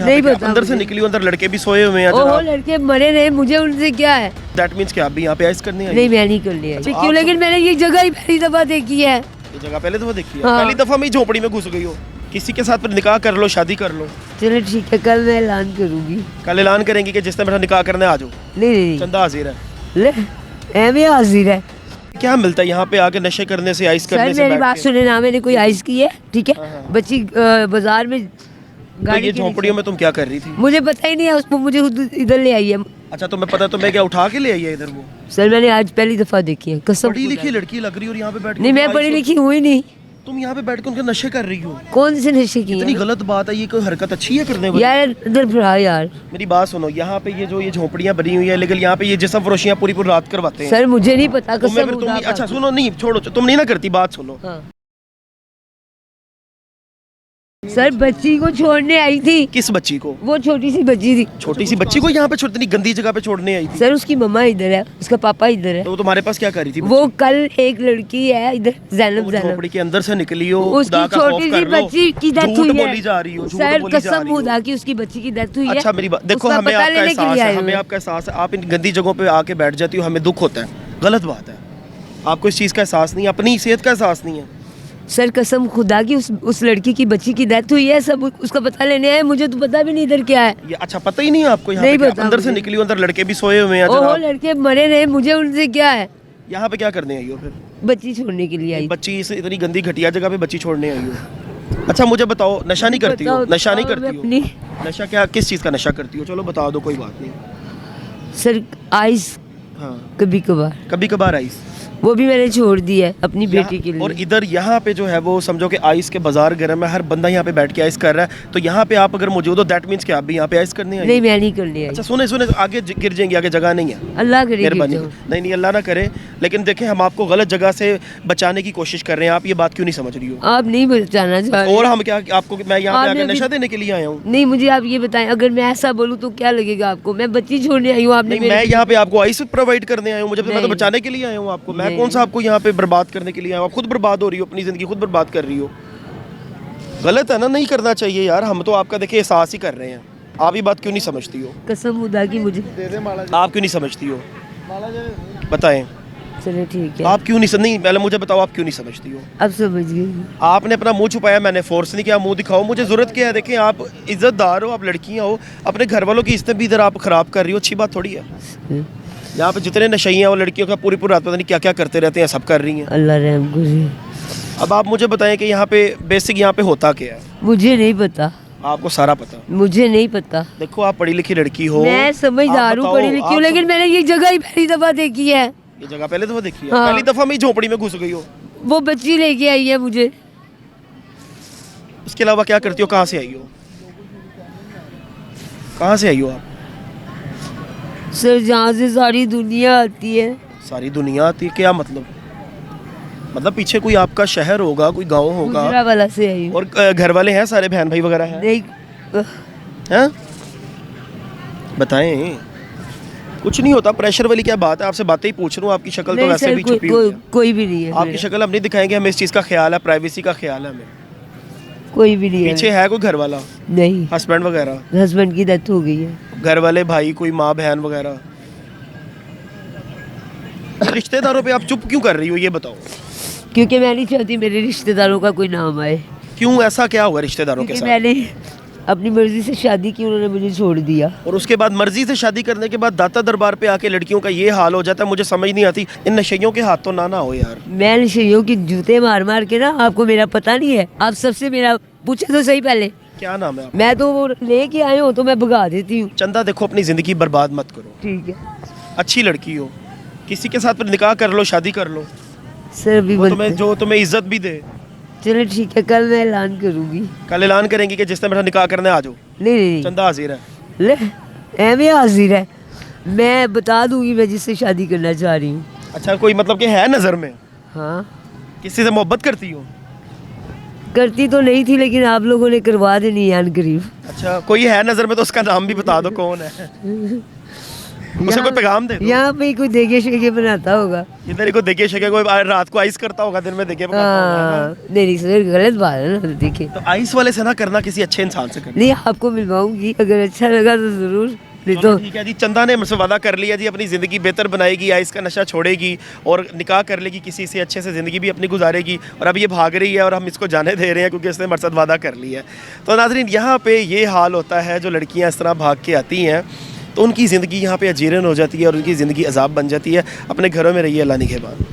यहाँ नहीं पे? पता अंदर से निकली हो, अंदर लड़के भी सोए हुए हैं ओहो जनाब। लड़के मरे नहीं, मुझे उनसे क्या है। दैट मीन्स कि आप भी यहाँ पे आइस करने आई? नहीं मैं नहीं करने आई। अच्छा, क्यों? आप लेकिन मैंने ये जगह ही पहली दफा देखी है। ये जगह पहले दफा देखी है? हाँ। पहली दफा में ही झोपड़ी में घुस गई हो? किसी के साथ फिर निकाह कर लो, शादी कर लो। चलो ठीक है, कल मैं ऐलान करूंगी। कल ऐलान करेंगे कि जिसने मेरा निकाह करने आ जाओ। नहीं चंदा हाजिर है। ले ऐਵੇਂ हाजिर है। क्या मिलता है यहाँ पे आके नशे करने से, आइस सर करने से? मेरी बैठ बात के? सुने ना, मैंने कोई आइस की है ठीक है। हाँ। बच्ची बाजार में तो गाड़ी ये के झोपड़ियों नीचे। में तुम क्या कर रही थी? मुझे पता ही नहीं है, उसको मुझे खुद इधर ले आई है। अच्छा तुम्हें पता है, तुम्हें क्या उठा के ले आई है इधर वो? सर मैंने आज पहली दफा देखी है, कसम पढ़ी खुदा लिखी की। लड़की लग रही हो और यहाँ पे बैठ के नहीं मैं आइस पढ़ी हो- लिखी हुई नहीं। तुम यहाँ पे बैठ के उनके नशे कर रही हो। कौन से नशे की इतनी है? गलत बात है, ये कोई हरकत अच्छी है करने वाली? यार इधर फिरा यार। मेरी बात सुनो, यहाँ पे ये झोपड़ियाँ बनी हुई है, लेकिन यहाँ पे ये जिस्म फरोशियाँ पूरी पूरी रात करवाते हैं। सर मुझे नहीं पता, तुम्हें कसम फिर तुम खुदा नहीं- अच्छा का। सुनो, नहीं छोड़ो, तुम नहीं ना करती, बात सुनो। हाँ। सर बच्ची को छोड़ने आई थी। किस बच्ची को? वो छोटी सी बच्ची थी। छोटी सी बच्ची को यहाँ पे इतनी गंदी जगह पे छोड़ने आई थी? सर उसकी मम्मा इधर है, उसका पापा इधर है। तो तुम्हारे पास क्या कर रही थी? वो कल एक लड़की है इधर, जैनब झोपड़ी जैनब, के अंदर से निकली हो, उसकी खुदा का छोटी खौफ सी कर लो। बच्ची की डेथ झूठ हुई है। बोली जा रही हो, झूठ सर बोली जा कसम रही हो। खुदा की उसकी बच्ची की डेथ हुई है। अच्छा मेरी बात देखो, उसका हमें पता आपका लेने के एहसास लिए है, आए हमें हुए। आपका एहसास है, आप इन गंदी जगहों पे आके बैठ जाती हो, हमें दुख होता है, गलत बात है। आपको इस चीज़ का एहसास नहीं है, अपनी सेहत का एहसास नहीं है। सर कसम खुदा की उस लड़की की बच्ची की डेथ हुई है, सब उसका पता लेने आए, मुझे तो पता भी नहीं इधर क्या है। ये अच्छा पता ही नहीं है आपको? यहाँ नहीं पे क्या? पता अंदर से मुझे। निकली हो, अंदर लड़के भी सोए हुए हैं ओहो जनाब। लड़के मरे नहीं, मुझे उनसे क्या है। यहाँ पे क्या करने आई हो फिर? बच्ची छोड़ने के लिए आई। बच्ची इस इतनी गंदी घटिया जगह पे बच्ची छोड़ने आई हो? अच्छा मुझे बताओ, नशा नहीं करती हो? बताओ, नशा नहीं बताओ, करती मैं हो? नशा क्या, किस चीज़ का नशा करती हो? चलो बता दो, कोई बात नहीं। सर आइस हाँ कभी कभार, कभी कभार आइस, वो भी मैंने छोड़ दी है अपनी बेटी के और लिए। इधर यहाँ पे जो है वो समझो कि आइस के बाजार गर्म है, हर बंदा यहाँ पे बैठ के आइस कर रहा है, तो यहाँ पे आप अगर मौजूद हो दैट मीन्स कि आप भी यहाँ पे आइस करने आई? नहीं मैं नहीं करने आई। अच्छा सुने सुने, आगे गिर जाएंगे, आगे जगह नहीं है। अल्लाह करे गिर मेहरबानी, जाऊं। नहीं नहीं अल्लाह ना करे, लेकिन देखें हम आपको गलत जगह से बचाने की कोशिश कर रहे हैं, आप ये बात क्यों नहीं समझ रही हो? आप नहीं बचाना चाह रहे। और हम क्या आपको, मैं यहाँ पे आपने आके अभी- नशा देने के लिए आया हूँ? नहीं मुझे आप ये बताएं, अगर मैं ऐसा बोलूँ तो क्या लगेगा आपको? मैं बच्ची छोड़ने आई हूँ, आपने नहीं मेरे- मैं यहाँ पे आपको आइस प्रोवाइड करने आया हूँ, मुझे मैं तो नहीं। बचाने के लिए आया हूँ आपको। मैं नहीं। कौन सा आपको यहाँ पे बर्बाद करने के लिए आया हूँ? आप खुद बर्बाद हो रही हो, अपनी ज़िंदगी खुद बर्बाद कर रही हो। गलत है ना, नहीं करना चाहिए यार। हम तो आपका देखिए एहसास ही कर रहे हैं, आप ये बात क्यों नहीं समझती हो? कसम खुदा की मुझे। आप क्यों नहीं समझती हो? बताएं चलो ठीक है, आप क्यों नहीं पहले मुझे बताओ, आप क्यों नहीं समझती हो? अब समझ गई। आपने अपना मुंह छुपाया, मैंने फोर्स नहीं किया, मुंह दिखाओ, मुझे ज़रूरत क्या है? देखें आप इज्जतदार हो, आप लड़कियां हो, अपने घर वालों की इज्जत भी इधर आप ख़राब कर रही हो, अच्छी बात थोड़ी है। यहाँ पे जितने नशइयाँ वो लड़कियों का पूरी पूरी रात पता नहीं क्या क्या करते रहते हैं, सब कर रही हैं। अल्लाह रहम करे। अब आप मुझे बताएं कि यहाँ पे बेसिक यहाँ पे होता क्या है? मुझे नहीं पता, आपको सारा पता? मुझे नहीं पता। देखो आप पढ़ी लिखी लड़की हो, मैं समझदार हूँ, आप पढ़ी बताओ, लिखी हूँ, आप लेकिन मैंने ये जगह ही पहली दफा देखी है। ये जगह पहले दफा देखी है? हाँ। पहली दफा में ही झोपड़ी में घुस गई हो? वो बच्ची लेके आई है मुझे। उसके अलावा क्या करती हो? कहाँ से आई हो? कहाँ से आई हो आप? सर जहाँ से सारी दुनिया आती है। सारी दुनिया आती है? क्या मतलब? मतलब पीछे कोई आपका शहर होगा, कोई गांव होगा, गुजरावाला से आई हूँ। और घर वाले हैं सारे, बहन भाई वगैरह हैं? नहीं हैं? बताएं, कुछ नहीं होता, प्रेशर वाली क्या बात है? आपसे बातें ही पूछ रहा हूँ, आपकी शक्ल तो नहीं वैसे सर, भी छुपी हुई है। कोई भी नहीं है आपकी मेरा। शक्ल हम नहीं दिखाएंगे, हमें इस चीज़ का ख्याल है, प्राइवेसी का ख्याल है हमें। कोई भी नहीं पीछे है। है कोई घर वाला, नहीं, हस्बैंड वगैरह? हस्बैंड की डेथ हो गई है। घर वाले भाई, कोई माँ बहन वगैरह? रिश्तेदारों पे आप चुप क्यों कर रही हो, ये बताओ? क्योंकि मैं नहीं चाहती मेरे रिश्तेदारों का कोई नाम आए। क्यों, ऐसा क्या हुआ रिश्तेदारों के क्योंकि साथ? मैंने अपनी मर्जी से शादी की, उन्होंने मुझे छोड़ दिया। और उसके बाद मर्जी से शादी करने के बाद दाता दरबार पे आके लड़कियों का ये हाल हो जाता है, मुझे समझ नहीं आती। इन नशइयों के हाथ तो ना हो यार। मैं नशइयों की जूते मार मार के ना, आपको मेरा पता नहीं है, आप सबसे मेरा पूछे तो सही पहले। क्या नाम है आप? मैं तो वो लेके आए हो तो मैं भगा देती हूँ। चंदा देखो, अपनी जिंदगी बर्बाद मत करो, ठीक है अच्छी लड़की हो, किसी के साथ फिर निकाह कर लो, शादी कर लो, सर, अभी वो तुम्हें जो तुम्हें इज्जत भी दे। चलो ठीक है, कल मैं ऐलान करूंगी। कल ऐलान करेंगे कि जिसने मेरा निकाह करने आ जाओ। नहीं नहीं चंदा हाजिर है। ले ऐਵੇਂ हाजिर है, मैं बता दूंगी मैं जिससे शादी करना चाह रही हूँ। अच्छा कोई मतलब कि है नजर में? हाँ किसी से मोहब्बत करती हो? करती तो नहीं थी, लेकिन आप लोगों ने करवा देनी है अनकरीब। अच्छा कोई है नजर में, तो उसका नाम भी बता दो कौन है। उसे कोई पैगाम दे दो। यहाँ पे ही कोई देगे शेगे बनाता होगा। इधर ही को देखे शके कोई रात को आइस करता होगा, दिन में देखे पकाता होगा। हाँ नहीं सर, गलत बात है ना, देखिए। तो आइस वाले से ना करना, किसी अच्छे इंसान से करना। नहीं आपको मिलवाऊंगी, अगर अच्छा लगा तो जरूर, नहीं चलो तो ठीक है जी। चंदा ने मुझसे वादा कर लिया जी, अपनी ज़िंदगी बेहतर बनाएगी, आइस का नशा छोड़ेगी और निकाह कर लेगी, किसी से अच्छे से ज़िंदगी भी अपनी गुजारेगी। और अब ये भाग रही है और हम इसको जाने दे रहे हैं क्योंकि इसने हमारे साथ वादा कर लिया है। तो नाज़रीन, यहाँ पे ये हाल होता है, जो लड़कियाँ इस तरह भाग के आती हैं तो उनकी ज़िंदगी यहाँ पे अजीरन हो जाती है और उनकी ज़िंदगी अजाब बन जाती है। अपने घरों में रहिए, अल्लाह निगहबान।